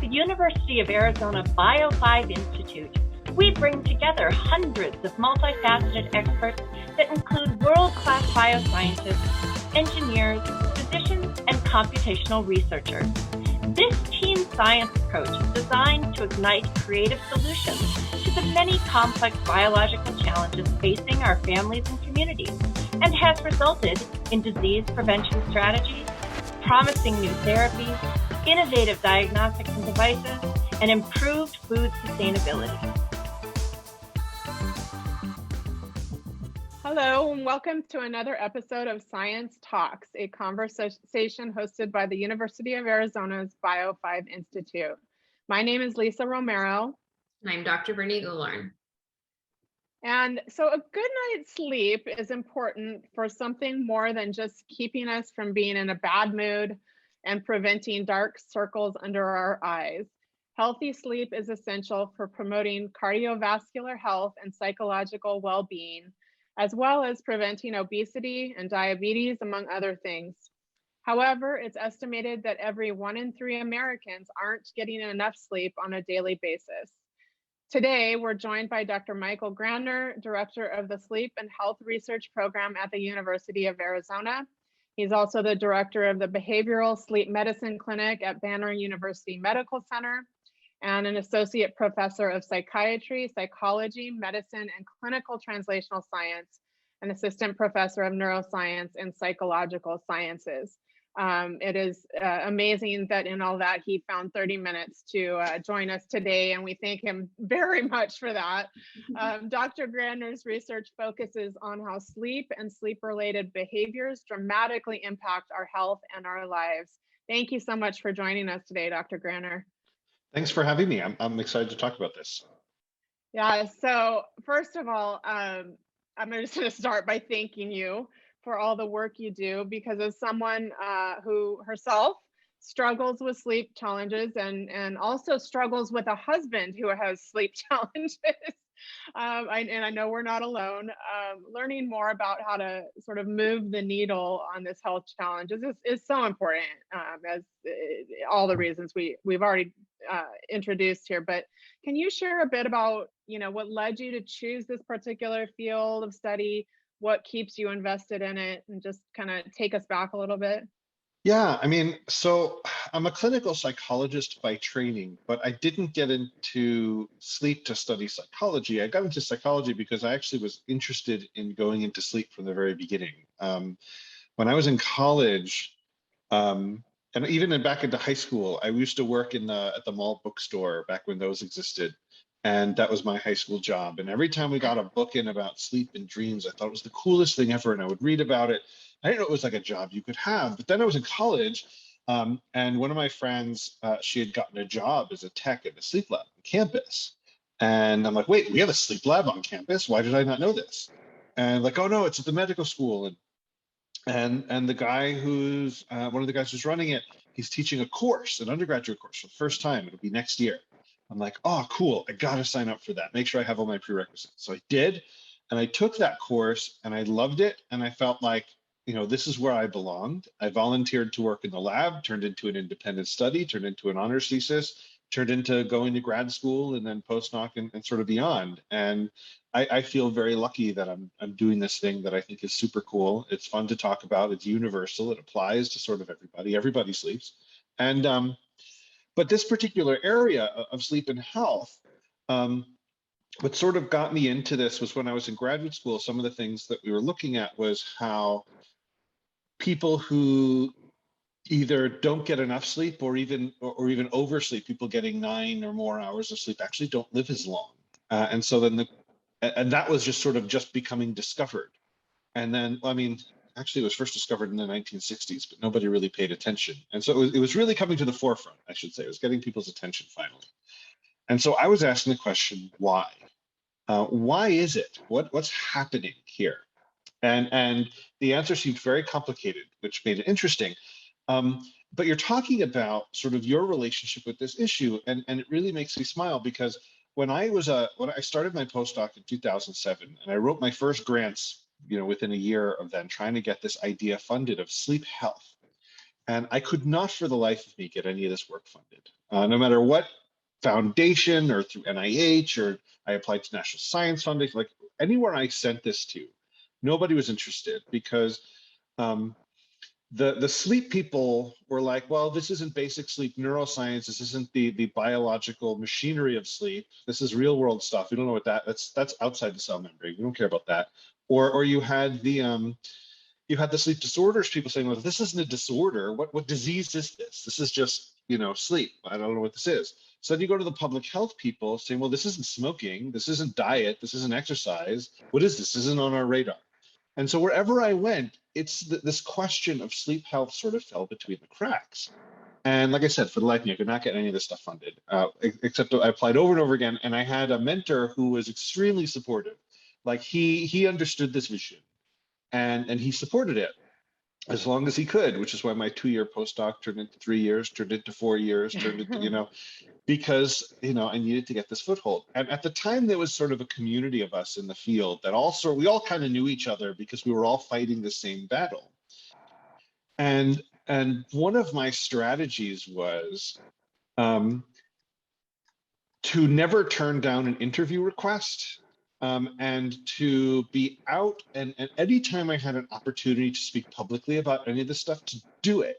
the University of Arizona Bio5 Institute, we bring together hundreds of multifaceted experts that include world-class bioscientists, engineers, physicians, and computational researchers. This team science approach is designed to ignite creative solutions to the many complex biological challenges facing our families and communities, and has resulted in disease prevention strategies, promising new therapies, innovative diagnostics and devices, and improved food sustainability. Hello, and welcome to another episode of Science Talks, a conversation hosted by the University of Arizona's Bio5 Institute. My name is Lisa Romero. And I'm Dr. Brittany Goulorn. And so a good night's sleep is important for something more than just keeping us from being in a bad mood and preventing dark circles under our eyes. Healthy sleep is essential for promoting cardiovascular health and psychological well-being, as well as preventing obesity and diabetes, among other things. However, it's estimated that every 1 in 3 Americans aren't getting enough sleep on a daily basis. Today, we're joined by Dr. Michael Grandner, Director of the Sleep and Health Research Program at the University of Arizona. He's also the Director of the Behavioral Sleep Medicine Clinic at Grandner University Medical Center, and an Associate Professor of Psychiatry, Psychology, Medicine, and Clinical Translational Science, an Assistant Professor of Neuroscience and Psychological Sciences. It is amazing that in all that he found 30 minutes to join us today, and we thank him very much for that. Dr. Grandner's research focuses on how sleep and sleep-related behaviors dramatically impact our health and our lives. Thank you so much for joining us today, Dr. Grandner. Thanks for having me. I'm excited to talk about this. Yeah, so first of all, I'm just going to start by thanking you for all the work you do, because as someone who herself struggles with sleep challenges and also struggles with a husband who has sleep challenges, and I know we're not alone, learning more about how to sort of move the needle on this health challenge is so important, as all the reasons we've already introduced here. But can you share a bit about, what led you to choose this particular field of study, what keeps you invested in it, and just kind of take us back a little bit? Yeah, so I'm a clinical psychologist by training, but I didn't get into sleep to study psychology. I got into psychology because I actually was interested in going into sleep from the very beginning. When I was in college, and even back into high school, I used to work at the mall bookstore back when those existed. And that was my high school job. And every time we got a book in about sleep and dreams, I thought it was the coolest thing ever. And I would read about it. I didn't know it was like a job you could have. But then I was in college, and one of my friends, she had gotten a job as a tech at the sleep lab on campus. And I'm like, wait, we have a sleep lab on campus? Why did I not know this? And like, oh no, it's at the medical school. And the guy who's one of the guys who's running it, he's teaching a course, an undergraduate course for the first time. It'll be next year. I'm like, oh, cool. I got to sign up for that. Make sure I have all my prerequisites. So I did. And I took that course and I loved it. And I felt like, this is where I belonged. I volunteered to work in the lab, turned into an independent study, turned into an honors thesis, turned into going to grad school and then postdoc and sort of beyond. And I feel very lucky that I'm doing this thing that I think is super cool. It's fun to talk about. It's universal. It applies to sort of everybody. Everybody sleeps. And but this particular area of sleep and health, what sort of got me into this was when I was in graduate school, some of the things that we were looking at was how people who either don't get enough sleep or even oversleep, people getting 9 or more hours of sleep, actually don't live as long. And so then that was just becoming discovered. And then, actually, it was first discovered in the 1960s, but nobody really paid attention. And so it was really coming to the forefront, I should say. It was getting people's attention finally. And so I was asking the question, why? Why is it? What's happening here? And the answer seemed very complicated, which made it interesting. But you're talking about sort of your relationship with this issue, and it really makes me smile, because when I started my postdoc in 2007, and I wrote my first grants, within a year of then, trying to get this idea funded of sleep health. And I could not for the life of me get any of this work funded. no matter what foundation or through NIH, or I applied to National Science Foundation, like anywhere I sent this to, nobody was interested, because the sleep people were like, well, this isn't basic sleep neuroscience. This isn't the biological machinery of sleep. This is real world stuff. We don't know what that's outside the cell membrane. We don't care about that. Or you had the sleep disorders people saying, well, this isn't a disorder. What disease is this? This is just, sleep. I don't know what this is. So then you go to the public health people saying, well, this isn't smoking. This isn't diet. This isn't exercise. What is this? This isn't on our radar. And so wherever I went, it's this question of sleep health sort of fell between the cracks. And like I said, for the life of me, I could not get any of this stuff funded, except I applied over and over again. And I had a mentor who was extremely supportive. Like he understood this vision, and he supported it as long as he could, which is why my 2-year postdoc turned into 3 years, turned into 4 years, turned into, because, I needed to get this foothold. And at the time, there was sort of a community of us in the field that we all kind of knew each other because we were all fighting the same battle. And one of my strategies was to never turn down an interview request, and to be out, and anytime I had an opportunity to speak publicly about any of this stuff, to do it.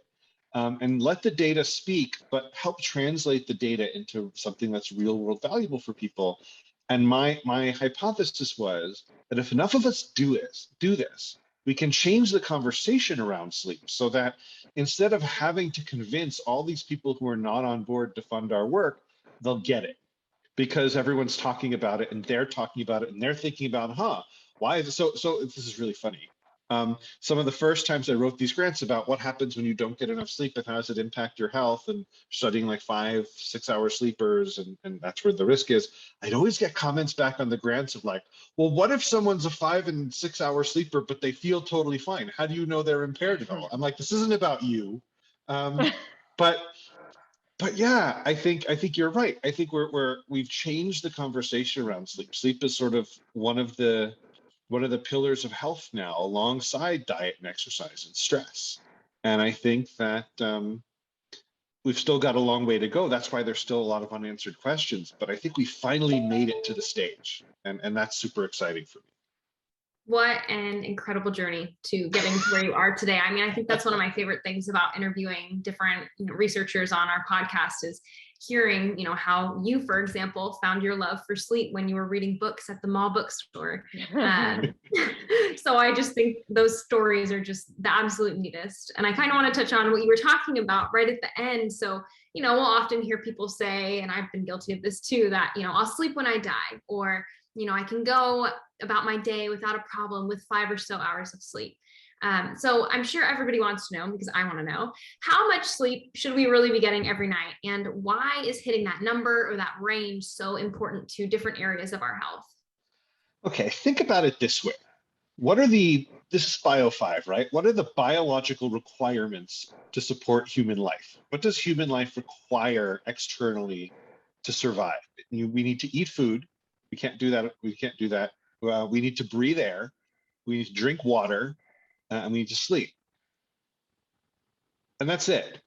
And let the data speak, but help translate the data into something that's real world valuable for people. And my hypothesis was that if enough of us do this, we can change the conversation around sleep, so that instead of having to convince all these people who are not on board to fund our work, they'll get it, because everyone's talking about it, and they're talking about it, and they're thinking about, why is it so this is really funny. Some of the first times I wrote these grants about what happens when you don't get enough sleep and how does it impact your health, and studying like 5-6 hour sleepers, and that's where the risk is, I'd always get comments back on the grants of like, well, what if someone's a 5 and 6 hour sleeper, but they feel totally fine? How do you know they're impaired at all? I'm like, this isn't about you. But yeah, I think you're right. I think we've changed the conversation around sleep. Sleep is sort of one of the pillars of health now, alongside diet and exercise and stress. And I think that we've still got a long way to go. That's why there's still a lot of unanswered questions. But I think we finally made it to the stage, and that's super exciting for me. What an incredible journey to getting to where you are today. I mean, I think that's one of my favorite things about interviewing different researchers on our podcast, is hearing, how you, for example, found your love for sleep when you were reading books at the mall bookstore. So I just think those stories are just the absolute neatest. And I kind of want to touch on what you were talking about right at the end. So, we'll often hear people say, and I've been guilty of this too, that, I'll sleep when I die, or, I can go about my day without a problem with 5 or so hours of sleep. So I'm sure everybody wants to know, because I want to know, how much sleep should we really be getting every night? And why is hitting that number or that range so important to different areas of our health? Okay, think about it this way. This is Bio 5, right? What are the biological requirements to support human life? What does human life require externally to survive? We need to eat food. We can't do that. We need to breathe air. We need to drink water, and we need to sleep. And that's it.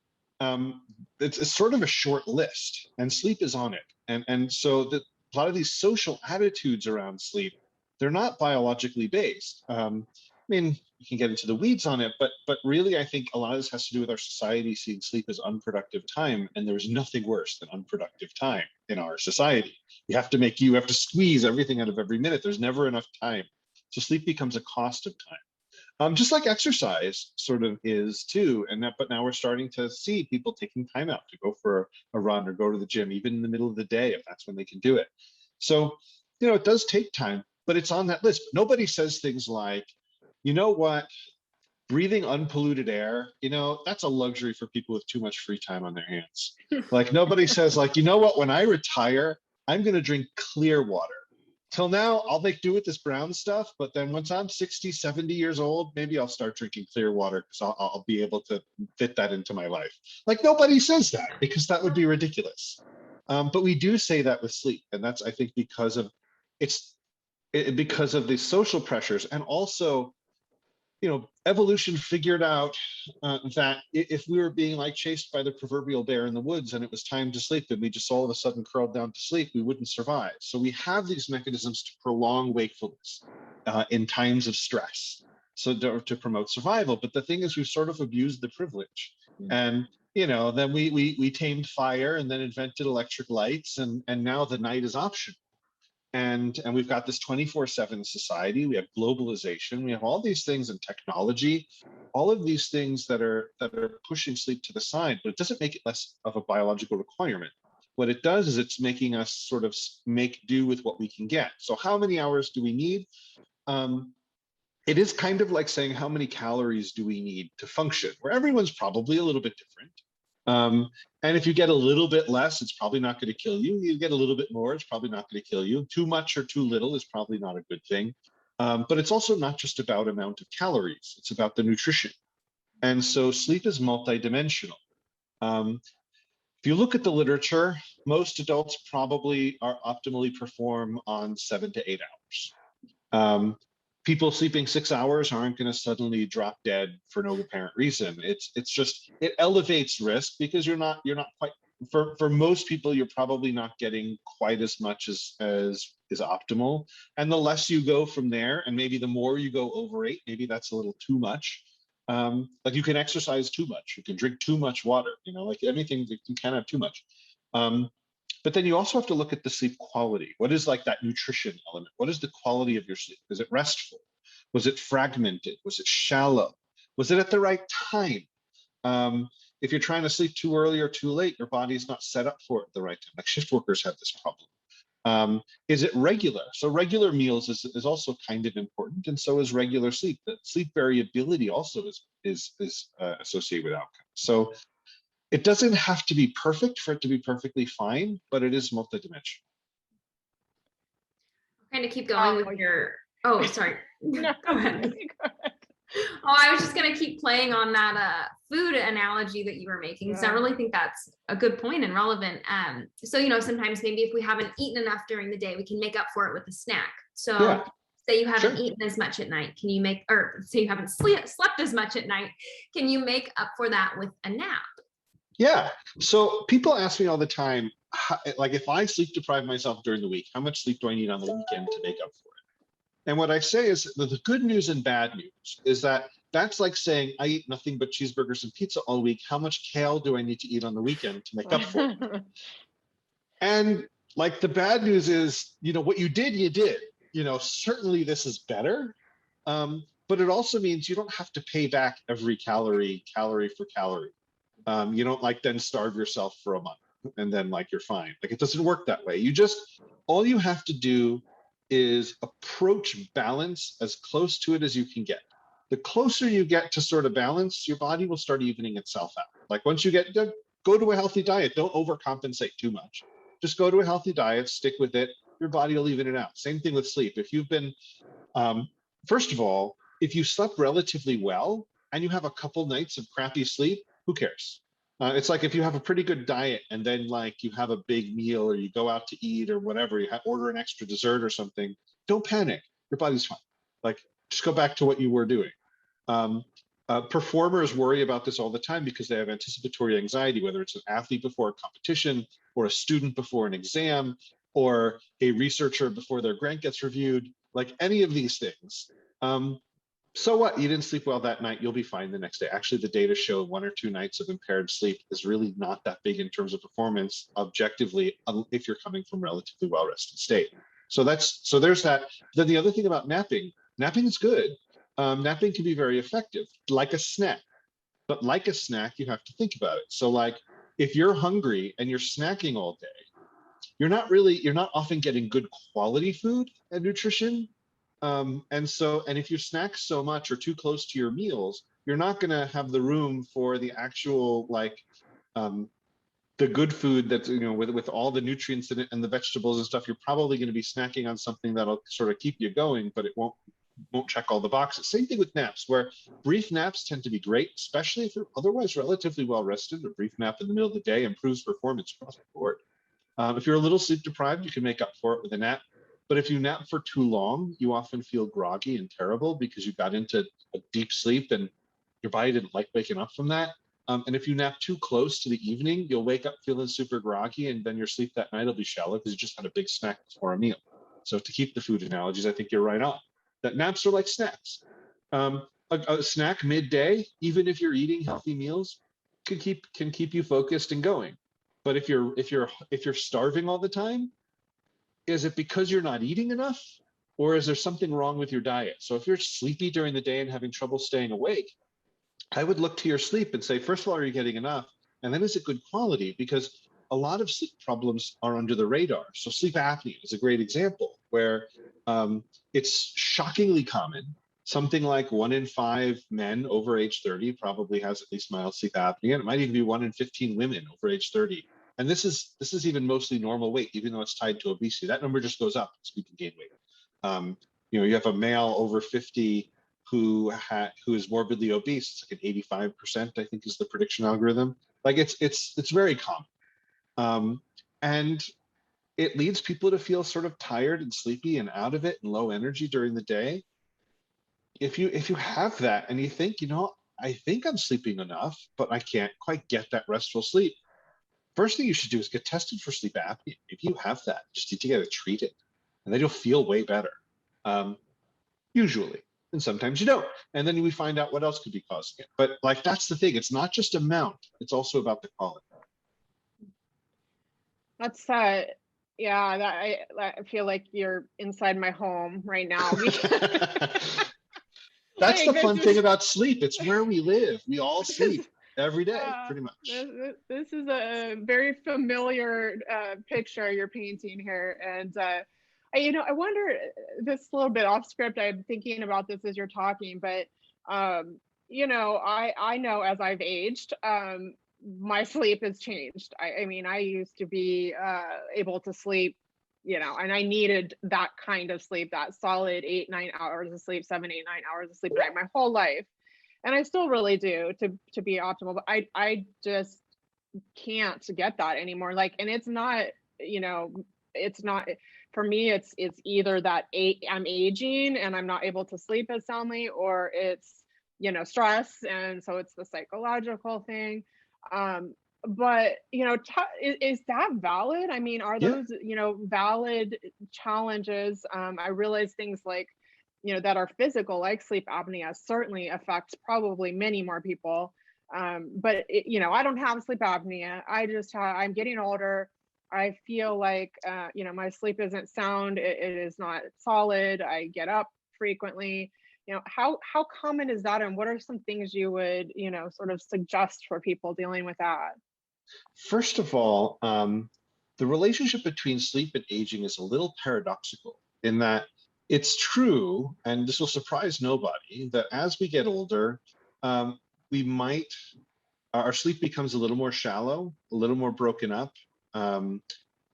It's sort of a short list, and sleep is on it. And so a lot of these social attitudes around sleep, they're not biologically based. I mean, you can get into the weeds on it, but really, I think a lot of this has to do with our society seeing sleep as unproductive time, and there's nothing worse than unproductive time in our society. You have to squeeze everything out of every minute. There's never enough time. So sleep becomes a cost of time. Just like exercise sort of is too, but now we're starting to see people taking time out to go for a run or go to the gym, even in the middle of the day, if that's when they can do it. So, it does take time, but it's on that list. Nobody says things like, you know what, breathing unpolluted air, that's a luxury for people with too much free time on their hands. Like, nobody says like, you know what, when I retire, I'm going to drink clear water. Till now, I'll make do with this brown stuff, but then once I'm 60, 70 years old, maybe I'll start drinking clear water, because I'll be able to fit that into my life. Like, nobody says that, because that would be ridiculous. But we do say that with sleep, and that's, I think, because of the social pressures, and also, evolution figured out that if we were being like chased by the proverbial bear in the woods and it was time to sleep and we just all of a sudden curled down to sleep, we wouldn't survive. So we have these mechanisms to prolong wakefulness in times of stress, so to promote survival. But the thing is, we've sort of abused the privilege. And then we tamed fire and then invented electric lights, and now the night is optional. And we've got this 24/7 society. We have globalization. We have all these things in technology, all of these things that are pushing sleep to the side. But it doesn't make it less of a biological requirement. What it does is it's making us sort of make do with what we can get. So how many hours do we need? It is kind of like saying, how many calories do we need to function? Where everyone's probably a little bit different. And if you get a little bit less, it's probably not going to kill you. You get a little bit more, it's probably not going to kill you. Too much or too little is probably not a good thing. But it's also not just about amount of calories, it's about the nutrition. And so sleep is multidimensional. If you look at the literature, most adults probably are optimally perform on 7 to 8 hours. People sleeping 6 hours aren't going to suddenly drop dead for no apparent reason. It's just, it elevates risk because you're not quite, for most people, you're probably not getting quite as much as is optimal. And the less you go from there, and maybe the more you go over 8, maybe that's a little too much. Like you can exercise too much, you can drink too much water, like anything, you can have too much. But then you also have to look at the sleep quality. What is like that nutrition element? What is the quality of your sleep? Is it restful? Was it fragmented? Was it shallow? Was it at the right time? If you're trying to sleep too early or too late, your body's not set up for it at the right time. Like shift workers have this problem. Is it regular? So regular meals is also kind of important, and so is regular sleep. The sleep variability also is associated with outcomes. So it doesn't have to be perfect for it to be perfectly fine, but it is multidimensional. Kind of keep going with your, sorry. No, go ahead. I was just going to keep playing on that food analogy that you were making. Yeah. So I really think that's a good point and relevant. So, sometimes maybe if we haven't eaten enough during the day, we can make up for it with a snack. So yeah. Say you haven't eaten as much at night, can you say you haven't slept as much at night, can you make up for that with a nap? Yeah. So people ask me all the time, like if I sleep deprive myself during the week, how much sleep do I need on the weekend to make up for it? And what I say is that the good news and bad news is that that's like saying I eat nothing but cheeseburgers and pizza all week. How much kale do I need to eat on the weekend to make up for it? And like the bad news is, what you did, you did. Certainly this is better. But it also means you don't have to pay back every calorie for calorie. You don't then starve yourself for a month and then you're fine. It doesn't work that way. All you have to do is approach balance as close to it as you can get. The closer you get to sort of balance, your body will start evening itself out. Once you go to a healthy diet, don't overcompensate too much. Just go to a healthy diet, stick with it. Your body will even it out. Same thing with sleep. If you've been, first of all, if you slept relatively well and you have a couple nights of crappy sleep, who cares? It's like if you have a pretty good diet and then you have a big meal or you go out to eat or whatever, order an extra dessert or something, don't panic. Your body's fine. Just go back to what you were doing. Performers worry about this all the time because they have anticipatory anxiety, whether it's an athlete before a competition or a student before an exam or a researcher before their grant gets reviewed, any of these things. So what? You didn't sleep well that night, you'll be fine the next day. Actually, the data show 1 or 2 nights of impaired sleep is really not that big in terms of performance objectively if you're coming from relatively well-rested state. So there's that. Then the other thing about napping is good. Napping can be very effective, like a snack. But like a snack, you have to think about it. So if you're hungry and you're snacking all day, you're not often getting good quality food and nutrition. And if you snack so much or too close to your meals, you're not going to have the room for the actual the good food that's with all the nutrients in it and the vegetables and stuff. You're probably going to be snacking on something that'll sort of keep you going, but it won't check all the boxes. Same thing with naps, where brief naps tend to be great, especially if you're otherwise relatively well rested. A brief nap in the middle of the day improves performance across the board. If you're a little sleep deprived, you can make up for it with a nap. But if you nap for too long, you often feel groggy and terrible because you got into a deep sleep and your body didn't like waking up from that. And if you nap too close to the evening, you'll wake up feeling super groggy, and then your sleep that night will be shallow because you just had a big snack before a meal. So to keep the food analogies, I think you're right on. That naps are like snacks. A snack midday, even if you're eating healthy meals, can keep you focused and going. But if you're starving all the time, is it because you're not eating enough, or is there something wrong with your diet? So if you're sleepy during the day and having trouble staying awake, I would look to your sleep and say, first of all, are you getting enough? And then is it good quality? Because a lot of sleep problems are under the radar. So sleep apnea is a great example where it's shockingly common. Something like 1 in 5 men over age 30 probably has at least mild sleep apnea. And it might even be 1 in 15 women over age 30. And this is even mostly normal weight, even though it's tied to obesity. That number just goes up as we can gain weight. You have a male over 50 who is morbidly obese. It's like an 85%, I think, is the prediction algorithm. Like it's very common, and it leads people to feel sort of tired and sleepy and out of it and low energy during the day. If you have that and you think, I think I'm sleeping enough, but I can't quite get that restful sleep. First thing you should do is get tested for sleep apnea. If you have that, just need to get it treated, and then you'll feel way better, usually. And sometimes you don't. And then we find out what else could be causing it. But like, that's the thing. It's not just amount. It's also about the quality. That's yeah, I feel like you're inside my home right now. That's the fun thing about sleep. It's where we live. We all sleep every day, pretty much. This is a very familiar picture you're painting here. And I wonder, this a little bit off script, I'm thinking about this as you're talking, but I know as I've aged, my sleep has changed. I mean, I used to be able to sleep, and I needed that kind of sleep, that solid 8-9 hours of sleep, 7-8-9 hours of sleep a night, my whole life. And I still really do to be optimal, but I just can't get that anymore. Like, and it's not, it's not, for me, it's either that I'm aging and I'm not able to sleep as soundly, or it's, stress. And so it's the psychological thing. But, is that valid? I mean, are those, valid challenges? I realize things like, that are physical, like sleep apnea, certainly affects probably many more people. But I don't have sleep apnea. I'm getting older. I feel like, my sleep isn't sound. It is not solid. I get up frequently. How common is that? And what are some things you would, sort of suggest for people dealing with that? First of all, the relationship between sleep and aging is a little paradoxical in that it's true, and this will surprise nobody, that as we get older, our sleep becomes a little more shallow, a little more broken up.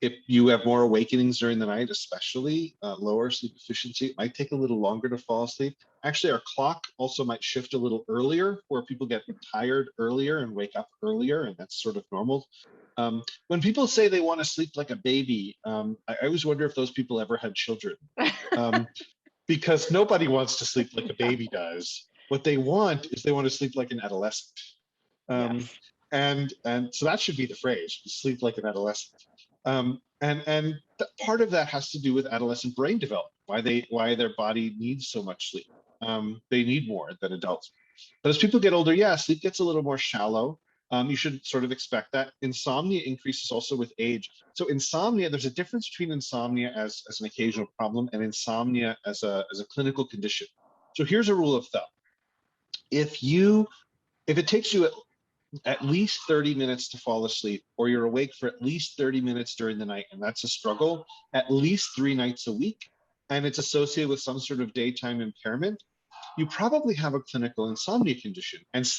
If you have more awakenings during the night, especially lower sleep efficiency, it might take a little longer to fall asleep. Actually, our clock also might shift a little earlier, where people get tired earlier and wake up earlier, and that's sort of normal. When people say they want to sleep like a baby, I always wonder if those people ever had children, because nobody wants to sleep like a baby does. What they want is they want to sleep like an adolescent. Yes. And so that should be the phrase: sleep like an adolescent. And part of that has to do with adolescent brain development, why their body needs so much sleep. They need more than adults. But as people get older, sleep gets a little more shallow. You should sort of expect that. Insomnia increases also with age. So insomnia, there's a difference between insomnia as an occasional problem and insomnia as a clinical condition. So here's a rule of thumb. If it takes you at least 30 minutes to fall asleep, or you're awake for at least 30 minutes during the night, and that's a struggle, at least 3 nights a week, and it's associated with some sort of daytime impairment, you probably have a clinical insomnia condition. And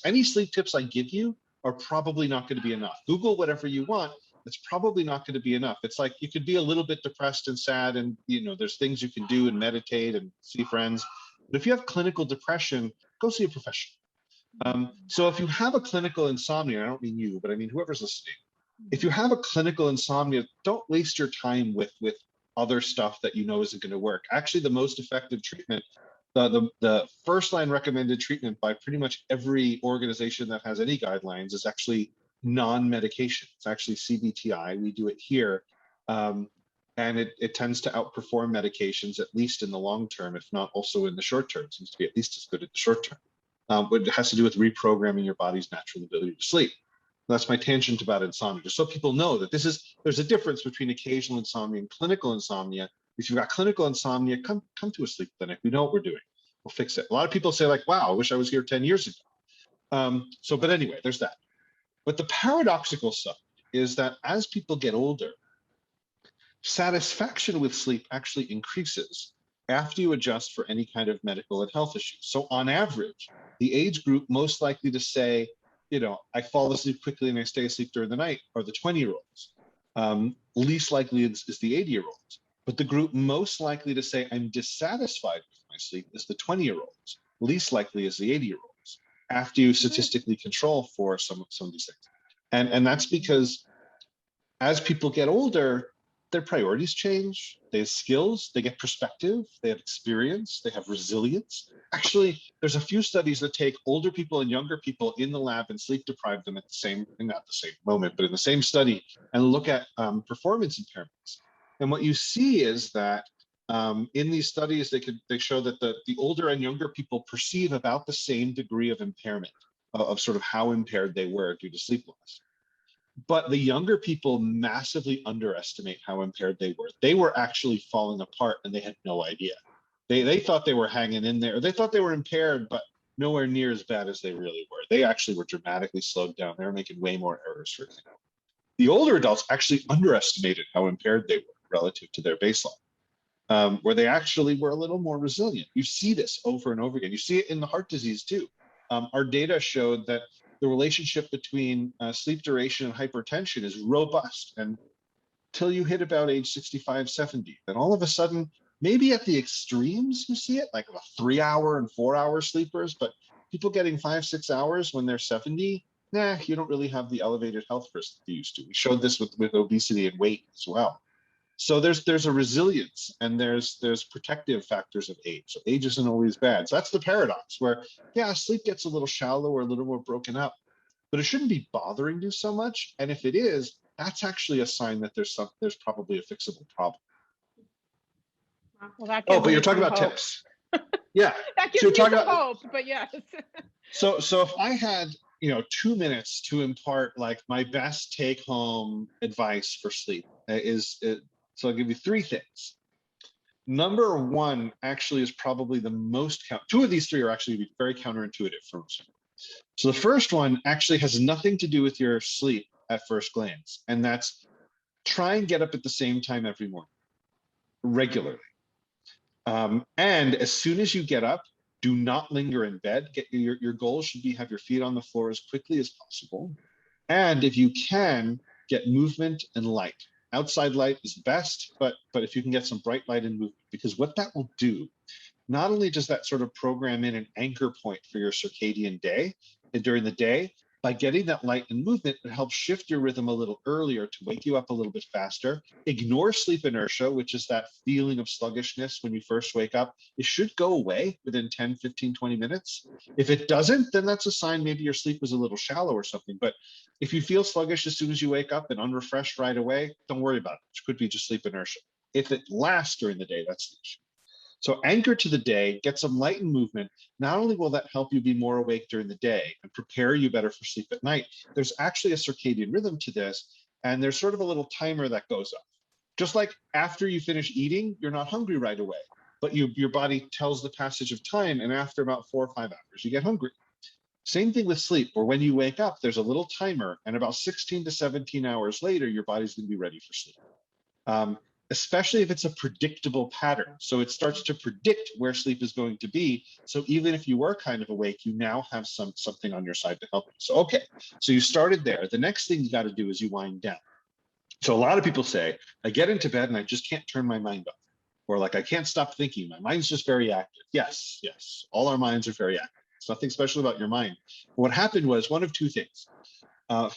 any sleep tips I give you are probably not going to be enough. Google whatever you want. It's probably not going to be enough. It's like you could be a little bit depressed and sad, and there's things you can do and meditate and see friends. But if you have clinical depression, go see a professional. So if you have a clinical insomnia, I don't mean you, but I mean whoever's listening, if you have a clinical insomnia, don't waste your time with other stuff that you know isn't going to work. Actually, the most effective treatment, the first line recommended treatment by pretty much every organization that has any guidelines, is actually non-medication. It's actually CBTI. We do it here. And it tends to outperform medications, at least in the long term, if not also in the short term. It seems to be at least as good in the short term. But it has to do with reprogramming your body's natural ability to sleep. That's my tangent about insomnia, just so people know that there's a difference between occasional insomnia and clinical insomnia. If you've got clinical insomnia, come to a sleep clinic. We know what we're doing. We'll fix it. A lot of people say like, wow, I wish I was here 10 years ago. But anyway, there's that. But the paradoxical side is that as people get older, satisfaction with sleep actually increases after you adjust for any kind of medical and health issues. So on average, the age group most likely to say, I fall asleep quickly and I stay asleep during the night are the 20-year-olds. Least likely is the 80-year-olds. But the group most likely to say I'm dissatisfied with my sleep is the 20-year-olds. Least likely is the 80-year-olds, after you statistically control for some of these things. And that's because as people get older, their priorities change, they have skills, they get perspective, they have experience, they have resilience. Actually, there's a few studies that take older people and younger people in the lab and sleep deprive them at not the same moment, but in the same study, and look at performance impairments. And what you see is that in these studies, they show that the older and younger people perceive about the same degree of impairment, of sort of how impaired they were due to sleep loss. But the younger people massively underestimate how impaired they were. They were actually falling apart and they had no idea. They thought they were hanging in there. They thought they were impaired, but nowhere near as bad as they really were. They actually were dramatically slowed down. They were making way more errors, for example. The older adults actually underestimated how impaired they were relative to their baseline, where they actually were a little more resilient. You see this over and over again. You see it in the heart disease too. Our data showed that the relationship between sleep duration and hypertension is robust until you hit about age 65, 70. Then all of a sudden, maybe at the extremes, you see it, like 3-hour and 4-hour sleepers, but people getting 5-6 hours when they're 70, you don't really have the elevated health risk that you used to. We showed this with obesity and weight as well. So there's a resilience and there's protective factors of age. So age isn't always bad. So that's the paradox where, sleep gets a little shallow or a little more broken up, but it shouldn't be bothering you so much. And if it is, that's actually a sign that there's probably a fixable problem. Well, but you're talking about tips. Yeah. That gives me some hope, but yes. So if I had, 2 minutes to impart like my best take home advice for sleep so I'll give you 3 things. Number 1 actually is probably the most, 2 of these 3 are actually very counterintuitive for most people. So the first one actually has nothing to do with your sleep at first glance, and that's try and get up at the same time every morning, regularly. And as soon as you get up, do not linger in bed. Your goal should be have your feet on the floor as quickly as possible. And if you can, get movement and light. Outside light is best, but if you can get some bright light and movement, because what that will do, not only does that sort of program in an anchor point for your circadian day and during the day, by getting that light and movement, it helps shift your rhythm a little earlier to wake you up a little bit faster. Ignore sleep inertia, which is that feeling of sluggishness when you first wake up. It should go away within 10, 15, 20 minutes. If it doesn't, then that's a sign maybe your sleep was a little shallow or something. But if you feel sluggish as soon as you wake up and unrefreshed right away, don't worry about it. It could be just sleep inertia. If it lasts during the day, that's the issue. So anchor to the day, get some light and movement. Not only will that help you be more awake during the day and prepare you better for sleep at night, there's actually a circadian rhythm to this, and there's sort of a little timer that goes off. Just like after you finish eating, you're not hungry right away, but your body tells the passage of time, and after about 4 or 5 hours, you get hungry. Same thing with sleep, where when you wake up, there's a little timer, and about 16 to 17 hours later, your body's going to be ready for sleep. Especially if it's a predictable pattern. So it starts to predict where sleep is going to be. So even if you were kind of awake, you now have something on your side to help you. So, okay, so you started there. The next thing you got to do is you wind down. So a lot of people say, I get into bed and I just can't turn my mind off. Or like, I can't stop thinking. My mind's just very active. Yes, all our minds are very active. It's nothing special about your mind. What happened was one of 2 things.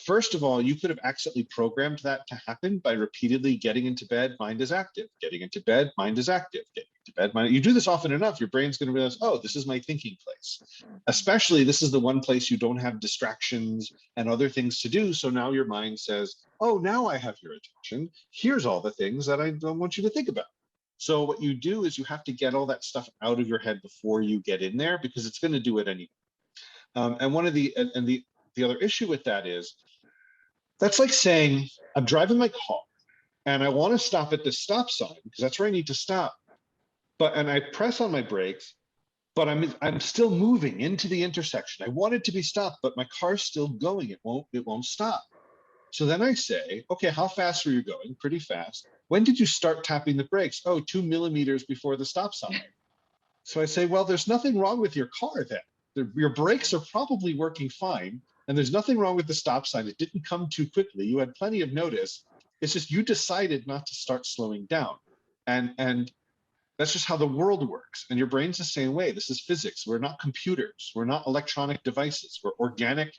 First of all, you could have accidentally programmed that to happen by repeatedly getting into bed, mind is active, getting into bed, mind is active, getting into bed, mind. You do this often enough, your brain's going to realize, oh, this is my thinking place. Especially, this is the one place you don't have distractions and other things to do. So now your mind says, oh, now I have your attention. Here's all the things that I don't want you to think about. So what you do is you have to get all that stuff out of your head before you get in there, because it's going to do it anyway. And one of the other issue with that is, that's like saying, I'm driving my car and I want to stop at this stop sign because that's where I need to stop. And I press on my brakes, but I'm still moving into the intersection. I want it to be stopped, but my car's still going. It won't stop. So then I say, okay, how fast were you going? Pretty fast. When did you start tapping the brakes? Oh, 2 millimeters before the stop sign. So I say, well, there's nothing wrong with your car then. Your brakes are probably working fine. And there's nothing wrong with the stop sign. It didn't come too quickly. You had plenty of notice. It's just you decided not to start slowing down. And that's just how the world works. And your brain's the same way. This is physics. We're not computers. We're not electronic devices. We're organic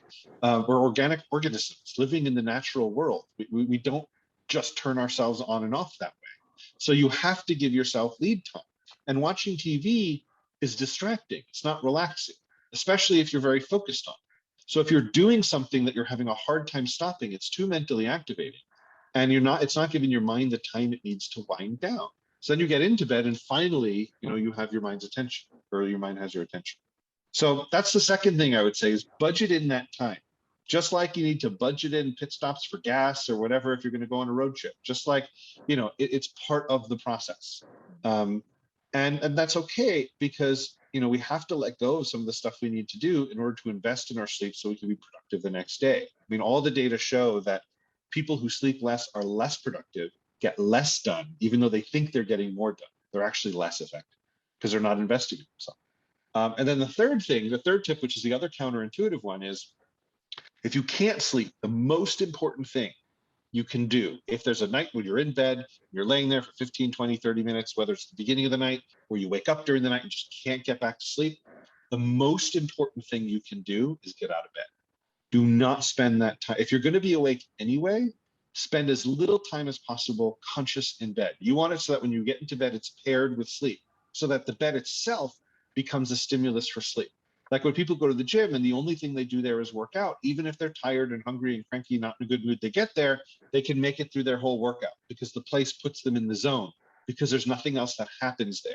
organisms living in the natural world. We don't just turn ourselves on and off that way. So you have to give yourself lead time. And watching TV is distracting. It's not relaxing, especially if you're very focused on it. So if you're doing something that you're having a hard time stopping, it's too mentally activating, and it's not giving your mind the time it needs to wind down. So then you get into bed and finally, you have your mind's attention, or your mind has your attention. So that's the second thing I would say, is budget in that time. Just like you need to budget in pit stops for gas or whatever if you're going to go on a road trip. Just like, it's part of the process. And that's okay, because we have to let go of some of the stuff we need to do in order to invest in our sleep so we can be productive the next day. I mean, all the data show that people who sleep less are less productive, get less done, even though they think they're getting more done. They're actually less effective because they're not investing in themselves. And then the third tip, which is the other counterintuitive one, is if you can't sleep, the most important thing you can do, if there's a night when you're in bed, you're laying there for 15, 20, 30 minutes, whether it's the beginning of the night or you wake up during the night and just can't get back to sleep, the most important thing you can do is get out of bed. Do not spend that time. If you're going to be awake anyway, spend as little time as possible conscious in bed. You want it so that when you get into bed, it's paired with sleep, so that the bed itself becomes a stimulus for sleep. Like when people go to the gym and the only thing they do there is work out, even if they're tired and hungry and cranky, not in a good mood, they get there, they can make it through their whole workout because the place puts them in the zone, because there's nothing else that happens there.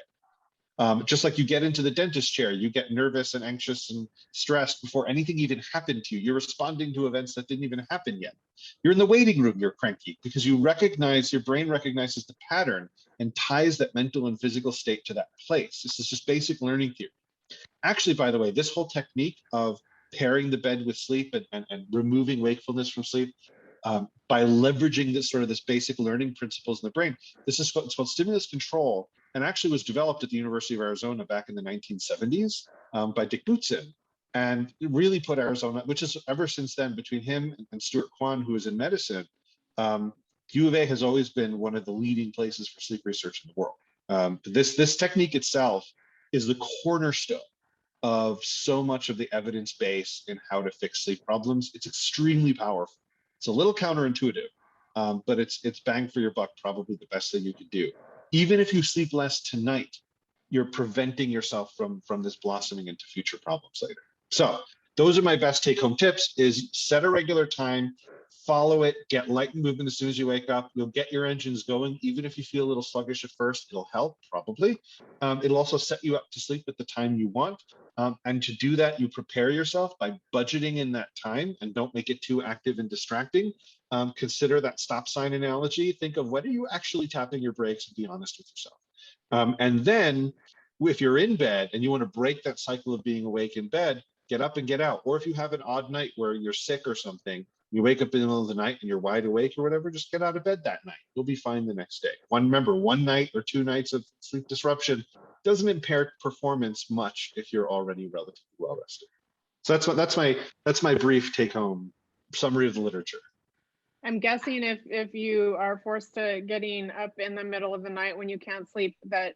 Just like you get into the dentist chair, you get nervous and anxious and stressed before anything even happened to you. You're responding to events that didn't even happen yet. You're in the waiting room, you're cranky because your brain recognizes the pattern and ties that mental and physical state to that place. This is just basic learning theory. Actually, by the way, this whole technique of pairing the bed with sleep and removing wakefulness from sleep by leveraging this basic learning principles in the brain, it's called stimulus control, and actually was developed at the University of Arizona back in the 1970s by Dick Bootson, and it really put Arizona, which is ever since then, between him and Stuart Kwan, who is in medicine, U of A has always been one of the leading places for sleep research in the world. This technique itself is the cornerstone of so much of the evidence base in how to fix sleep problems. It's extremely powerful. It's a little counterintuitive, but it's bang for your buck, probably the best thing you could do. Even if you sleep less tonight, you're preventing yourself from this blossoming into future problems later. So those are my best take-home tips: is set a regular time, follow it, get light movement as soon as you wake up. You'll get your engines going. Even if you feel a little sluggish at first, it'll help, probably. It'll also set you up to sleep at the time you want. And to do that, you prepare yourself by budgeting in that time, and don't make it too active and distracting. Consider that stop sign analogy. Think of, when are you actually tapping your brakes, and be honest with yourself. And then if you're in bed and you want to break that cycle of being awake in bed, get up and get out. Or if you have an odd night where you're sick or something, you wake up in the middle of the night and you're wide awake or whatever, just get out of bed that night. You'll be fine the next day. Remember, one night or 2 nights of sleep disruption doesn't impair performance much if you're already relatively well rested. So that's my brief take-home summary of the literature. I'm guessing if you are forced to getting up in the middle of the night when you can't sleep, that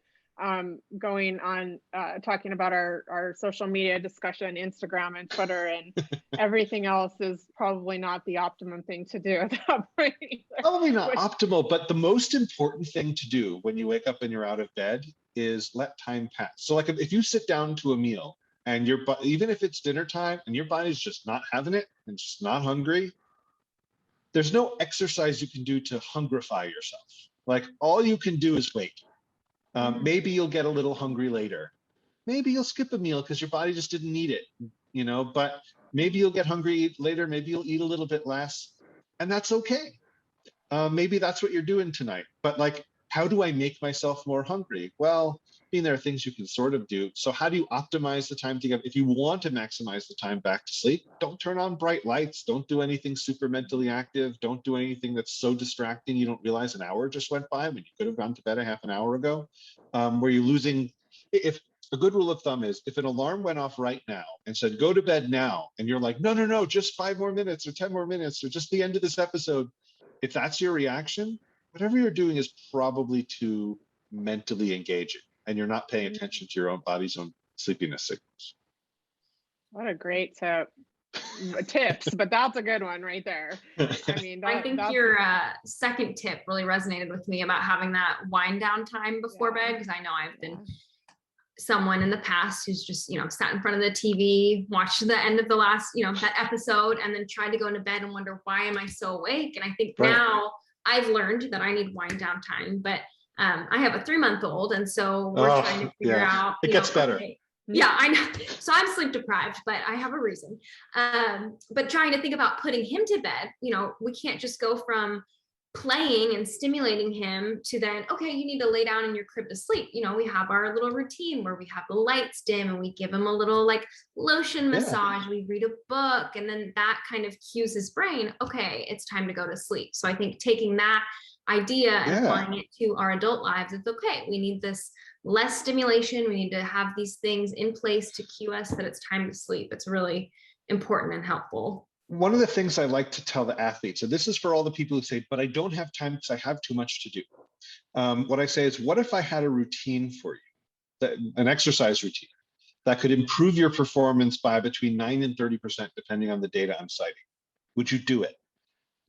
going on talking about our social media discussion, Instagram and Twitter and everything else is probably not the optimum thing to do at that point either. Probably not optimal, but the most important thing to do when you wake up and you're out of bed is let time pass. So like if you sit down to a meal and even if it's dinner time and your body's just not having it and just not hungry, there's no exercise you can do to hungrify yourself. Like all you can do is wait. Maybe you'll get a little hungry later. Maybe you'll skip a meal because your body just didn't need it, but maybe you'll get hungry later. Maybe you'll eat a little bit less, and that's okay. Maybe that's what you're doing tonight. But like, how do I make myself more hungry? Well, there are things you can sort of do. So how do you optimize the time to get, if you want to maximize the time back to sleep, don't turn on bright lights. Don't do anything super mentally active. Don't do anything that's so distracting you don't realize an hour just went by when you could have gone to bed a half an hour ago. Where you're losing, if a good rule of thumb is if an alarm went off right now and said, go to bed now, and you're like, no, just 5 more minutes or 10 more minutes or just the end of this episode. If that's your reaction, whatever you're doing is probably too mentally engaging and you're not paying attention to your own body's own sleepiness signals. What a great tip. Tips, but that's a good one right there. I think your second tip really resonated with me about having that wind down time before bed, because I know I've been someone in the past who's just, sat in front of the TV, watched the end of the last, that episode, and then tried to go into bed and wonder, why am I so awake? And I think now I've learned that I need wind down time, but I have a 3-month-old. And so we're trying to figure out. It gets better. Okay, yeah, I know. So I'm sleep deprived, but I have a reason. But trying to think about putting him to bed, we can't just go from playing and stimulating him to then, okay, you need to lay down in your crib to sleep. We have our little routine where we have the lights dim and we give him a little like lotion massage. We read a book, and then that kind of cues his brain, okay, it's time to go to sleep. So I think taking that idea and applying it to our adult lives, it's okay. We need this less stimulation. We need to have these things in place to cue us that it's time to sleep. It's really important and helpful. One of the things I like to tell the athletes, and this is for all the people who say, but I don't have time because I have too much to do. What I say is, what if I had a routine for you, an exercise routine that could improve your performance by between 9 and 30%, depending on the data I'm citing? Would you do it?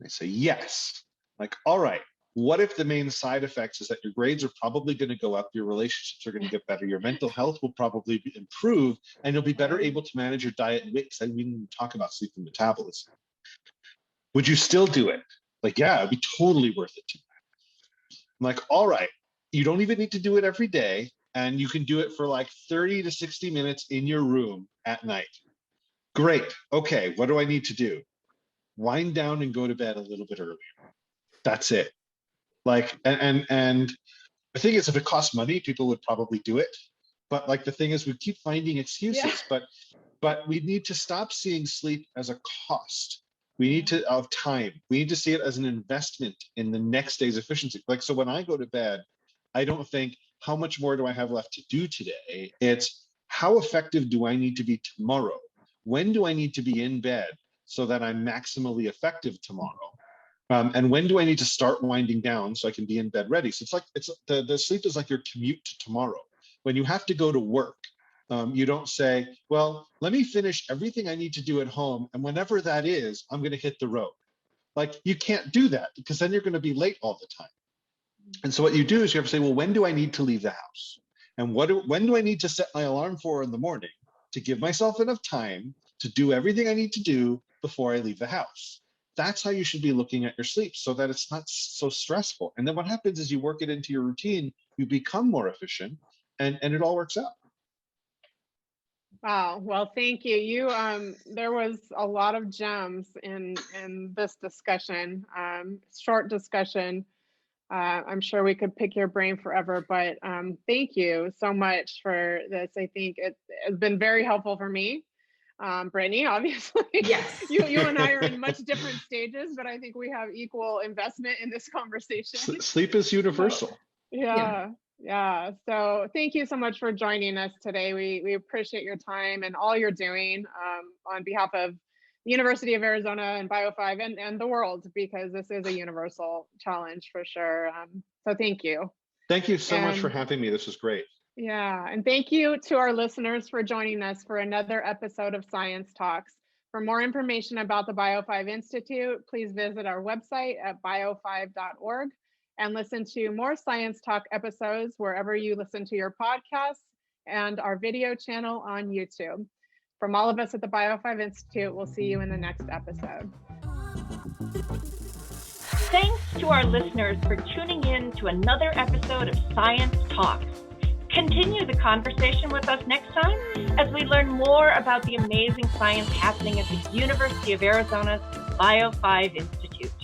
They say, yes. Like, all right. What if the main side effects is that your grades are probably going to go up, your relationships are going to get better, your mental health will probably improve, and you'll be better able to manage your diet and weight, because we didn't talk about sleep and metabolism. Would you still do it? Like, yeah, it'd be totally worth it to me. I'm like, all right, you don't even need to do it every day, and you can do it for like 30 to 60 minutes in your room at night. Great. Okay, what do I need to do? Wind down and go to bed a little bit earlier. That's it. Like, and the thing is, if it costs money, people would probably do it. But like, the thing is, we keep finding excuses, but we need to stop seeing sleep as a cost. We need to, of time. We need to see it as an investment in the next day's efficiency. Like, so when I go to bed, I don't think, how much more do I have left to do today? It's, how effective do I need to be tomorrow? When do I need to be in bed so that I'm maximally effective tomorrow? And when do I need to start winding down so I can be in bed ready? So it's the sleep is like your commute to tomorrow. When you have to go to work, you don't say, well, let me finish everything I need to do at home, and whenever that is, I'm going to hit the road. Like, you can't do that, because then you're going to be late all the time. And so what you do is you have to say, well, when do I need to leave the house? And when do I need to set my alarm for in the morning to give myself enough time to do everything I need to do before I leave the house? That's how you should be looking at your sleep, so that it's not so stressful. And then what happens is you work it into your routine, you become more efficient, and it all works out. Wow. Well, thank you. There was a lot of gems in this discussion, short discussion. I'm sure we could pick your brain forever, but thank you so much for this. I think it has been very helpful for me. Brittany, obviously, yes. you and I are in much different stages, but I think we have equal investment in this conversation. Sleep is universal. Yeah. So thank you so much for joining us today. We appreciate your time and all you're doing on behalf of the University of Arizona and Bio5 and the world, because this is a universal challenge for sure. So thank you. Thank you so much for having me. This was great. Yeah, and thank you to our listeners for joining us for another episode of Science Talks. For more information about the Bio5 Institute, please visit our website at bio5.org and listen to more Science Talk episodes wherever you listen to your podcasts and our video channel on YouTube. From all of us at the Bio5 Institute, we'll see you in the next episode. Thanks to our listeners for tuning in to another episode of Science Talks. Continue the conversation with us next time as we learn more about the amazing science happening at the University of Arizona's Bio5 Institute.